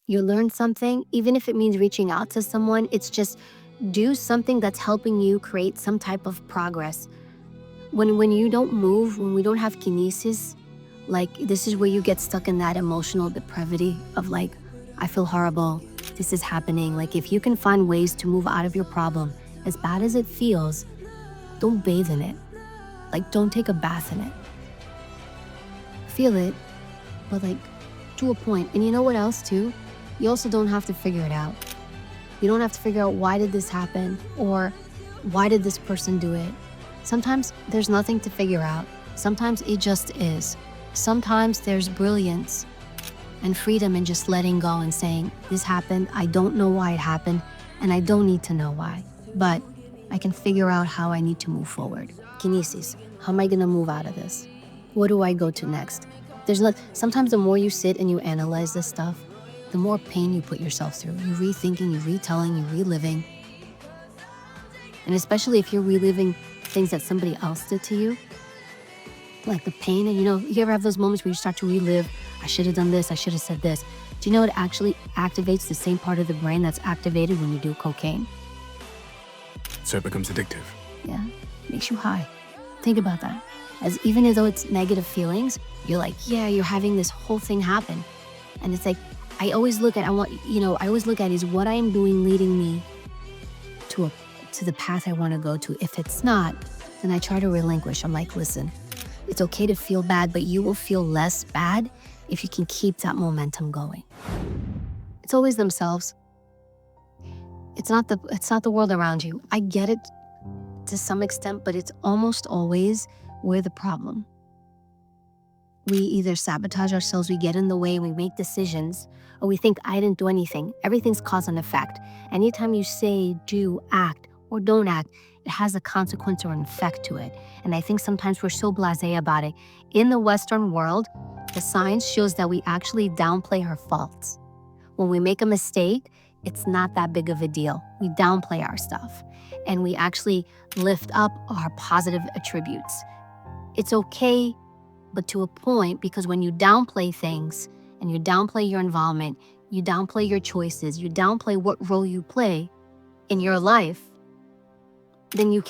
You learn something, even if it means reaching out to someone, it's just do something that's helping you create some type of progress. When you don't move, when we don't have kinesis, like this is where you get stuck in that emotional depravity of like, I feel horrible, this is happening. Like if you can find ways to move out of your problem, as bad as it feels, don't bathe in it. Like don't take a bath in it. Feel it, but like to a point. And you know what else too? You also don't have to figure it out. You don't have to figure out why did this happen or why did this person do it. Sometimes there's nothing to figure out. Sometimes it just is. Sometimes there's brilliance and freedom in just letting go and saying, this happened, I don't know why it happened, and I don't need to know why, but I can figure out how I need to move forward. Kinesis, how am I gonna move out of this? What do I go to next? Sometimes the more you sit and you analyze this stuff, the more pain you put yourself through. You're rethinking, you're retelling, you're reliving. And especially if you're reliving things that somebody else did to you, like the pain, and you ever have those moments where you start to relive, I should have done this, I should have said this. Do you know it actually activates the same part of the brain that's activated when you do cocaine? So it becomes addictive. Yeah, makes you high. Think about that. Even though it's negative feelings, you're like, yeah, you're having this whole thing happen. And it's like, I always look at is what I am doing leading me to the path I want to go to. If it's not, then I try to relinquish. I'm like, listen, it's okay to feel bad, but you will feel less bad if you can keep that momentum going. It's always themselves. It's not the world around you. I get it to some extent, but it's almost always we're the problem. We either sabotage ourselves, we get in the way, we make decisions, or we think I didn't do anything. Everything's cause and effect. Anytime you say, do, act, or don't act, it has a consequence or an effect to it. And I think sometimes we're so blasé about it. In the Western world, the science shows that we actually downplay our faults. When we make a mistake, it's not that big of a deal. We downplay our stuff, and we actually lift up our positive attributes. It's okay, but to a point, because when you downplay things and you downplay your involvement, you downplay your choices, you downplay what role you play in your life, then you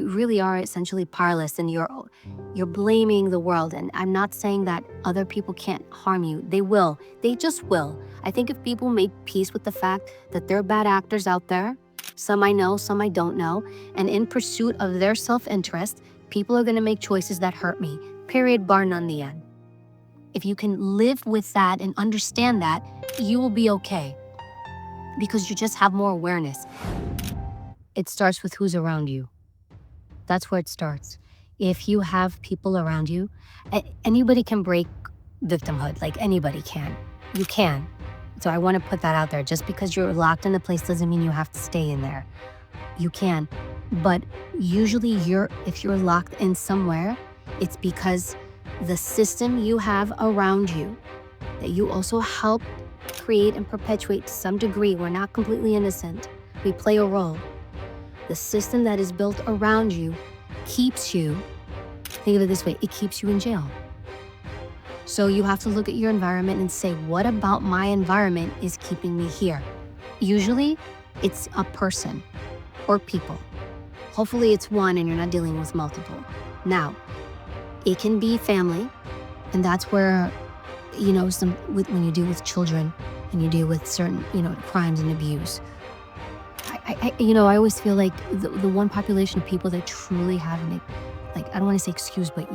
really are essentially powerless, and you're blaming the world. And I'm not saying that other people can't harm you. They will. They just will. I think if people make peace with the fact that there are bad actors out there, some I know, some I don't know, and in pursuit of their self-interest, people are gonna make choices that hurt me, period, bar none, the end. If you can live with that and understand that, you will be okay, because you just have more awareness. It starts with who's around you. That's where it starts. If you have people around you, anybody can break victimhood, like anybody can. You can. So I want to put that out there. Just because you're locked in a place doesn't mean you have to stay in there. You can. But usually if you're locked in somewhere, it's because the system you have around you that you also help create and perpetuate to some degree, we're not completely innocent. We play a role. The system that is built around you keeps you, think of it this way, it keeps you in jail. So you have to look at your environment and say, what about my environment is keeping me here? Usually it's a person or people. Hopefully it's one and you're not dealing with multiple. Now, it can be family, and that's where, when you deal with children and you deal with certain, crimes and abuse. I always feel like the one population of people that truly have I don't want to say excuse, but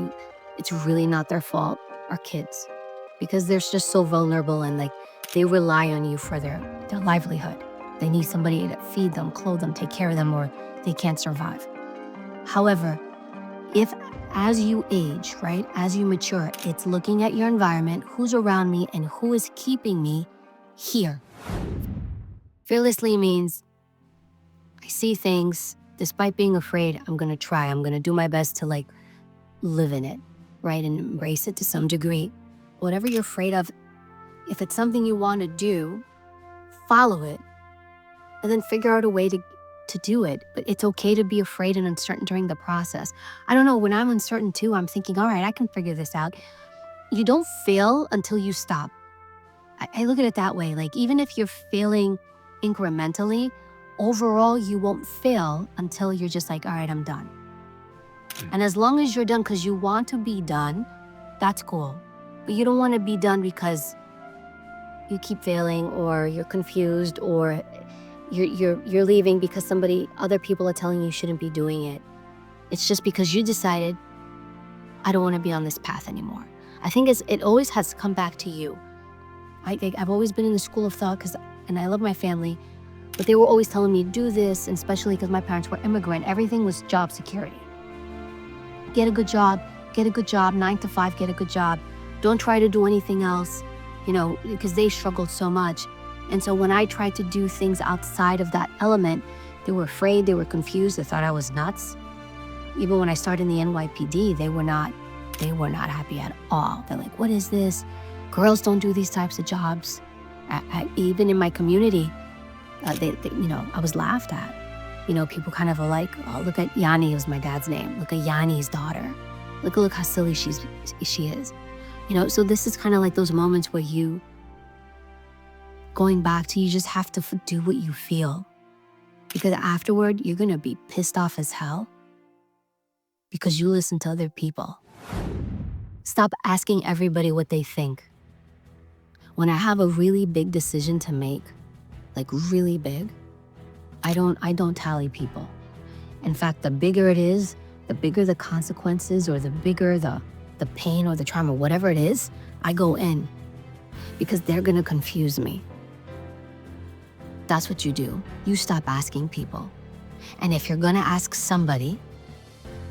it's really not their fault, are kids, because they're just so vulnerable and they rely on you for their livelihood. They need somebody to feed them, clothe them, take care of them, or they can't survive. However, if as you age, right, as you mature, it's looking at your environment, who's around me and who is keeping me here. Fearlessly means I see things, despite being afraid, I'm gonna try. I'm gonna do my best to live in it, right? And embrace it to some degree. Whatever you're afraid of, if it's something you wanna do, follow it, and then figure out a way to do it. But it's okay to be afraid and uncertain during the process. I don't know, when I'm uncertain too, I'm thinking, all right, I can figure this out. You don't fail until you stop. I look at it that way. Like, even if you're failing incrementally, overall, you won't fail until you're just like, all right, I'm done. And as long as you're done because you want to be done, that's cool. But you don't want to be done because you keep failing, or you're confused, or you're leaving because other people are telling you shouldn't be doing it. It's just because you decided, I don't want to be on this path anymore. I think it always has to come back to you. I've always been in the school of thought, and I love my family, but they were always telling me, do this, and especially because my parents were immigrant, everything was job security. Get a good job, 9 to 5, get a good job. Don't try to do anything else, because they struggled so much. And so when I tried to do things outside of that element, they were afraid, they were confused, they thought I was nuts. Even when I started in the NYPD, they were not happy at all. They're like, what is this? Girls don't do these types of jobs. Even in my community, I was laughed at. People kind of are like, oh, look at Yanni, was my dad's name. Look at Yanni's daughter. Look how silly she is. So this is kind of like those moments where you just have to do what you feel. Because afterward, you're going to be pissed off as hell because you listen to other people. Stop asking everybody what they think. When I have a really big decision to make, like really big, I don't tally people. In fact, the bigger it is, the bigger the consequences, or the bigger the pain or the trauma, whatever it is, I go in because they're gonna confuse me. That's what you do. You stop asking people. And if you're gonna ask somebody,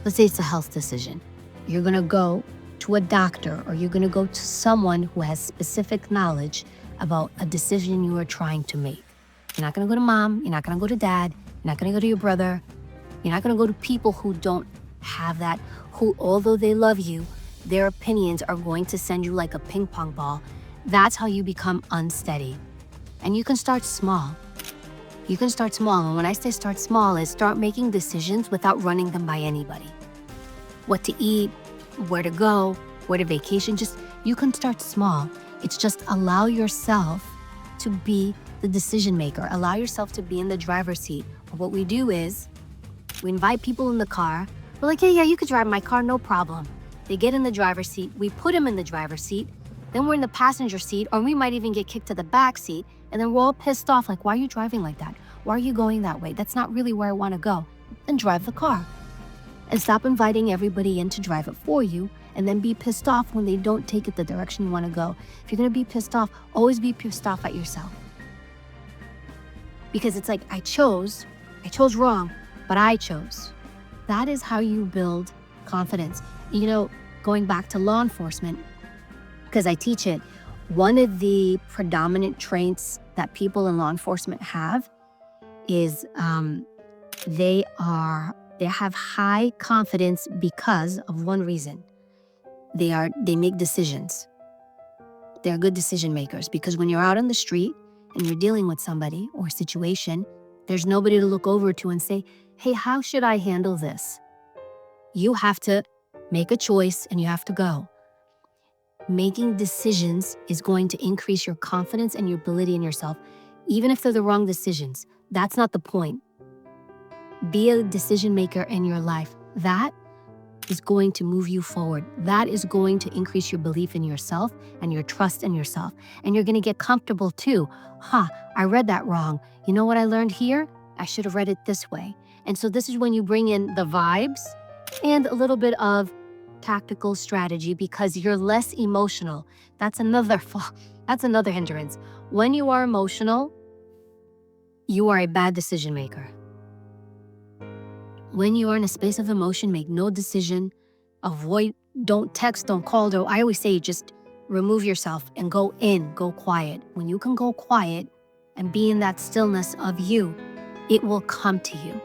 let's say it's a health decision, you're gonna go to a doctor, or you're gonna go to someone who has specific knowledge about a decision you are trying to make. You're not gonna go to mom, you're not gonna go to dad, you're not gonna go to your brother, you're not gonna go to people who don't have that, who, although they love you, their opinions are going to send you like a ping pong ball. That's how you become unsteady. And you can start small. And when I say start small, is start making decisions without running them by anybody. What to eat, where to go, where to vacation, you can start small. It's just allow yourself to be the decision maker. Allow yourself to be in the driver's seat. But what we do is we invite people in the car. We're like, yeah, you could drive my car, no problem. They get in the driver's seat. We put them in the driver's seat. Then we're in the passenger seat, or we might even get kicked to the back seat. And then we're all pissed off, like, why are you driving like that? Why are you going that way? That's not really where I want to go. Then drive the car. And stop inviting everybody in to drive it for you, and then be pissed off when they don't take it the direction you want to go. If you're going to be pissed off, always be pissed off at yourself. Because it's like, I chose wrong, but I chose. That is how you build confidence. Going back to law enforcement, because I teach it, one of the predominant traits that people in law enforcement have is they have high confidence because of one reason. They make decisions. They're good decision makers, because when you're out on the street and you're dealing with somebody or situation, there's nobody to look over to and say, hey, how should I handle this? You have to make a choice and you have to go. Making decisions is going to increase your confidence and your ability in yourself, even if they're the wrong decisions. That's not the point. Be a decision maker in your life. That is going to move you forward. That is going to increase your belief in yourself and your trust in yourself. And you're going to get comfortable too. I read that wrong. You know what I learned here? I should have read it this way. And so this is when you bring in the vibes and a little bit of tactical strategy, because you're less emotional. That's another hindrance. When you are emotional, you are a bad decision maker. When you are in a space of emotion, make no decision, avoid, don't text, don't call. I always say, just remove yourself and go quiet. When you can go quiet and be in that stillness of you, it will come to you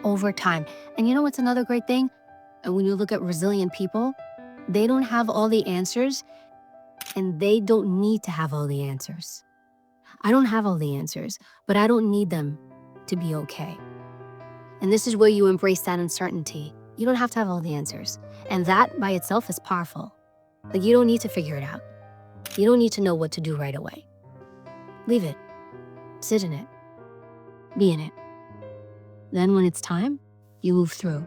over time. And you know what's another great thing? And when you look at resilient people, they don't have all the answers, and they don't need to have all the answers. I don't have all the answers, but I don't need them to be okay. And this is where you embrace that uncertainty. You don't have to have all the answers. And that by itself is powerful. Like, you don't need to figure it out. You don't need to know what to do right away. Leave it. Sit in it. Be in it. Then when it's time, you move through.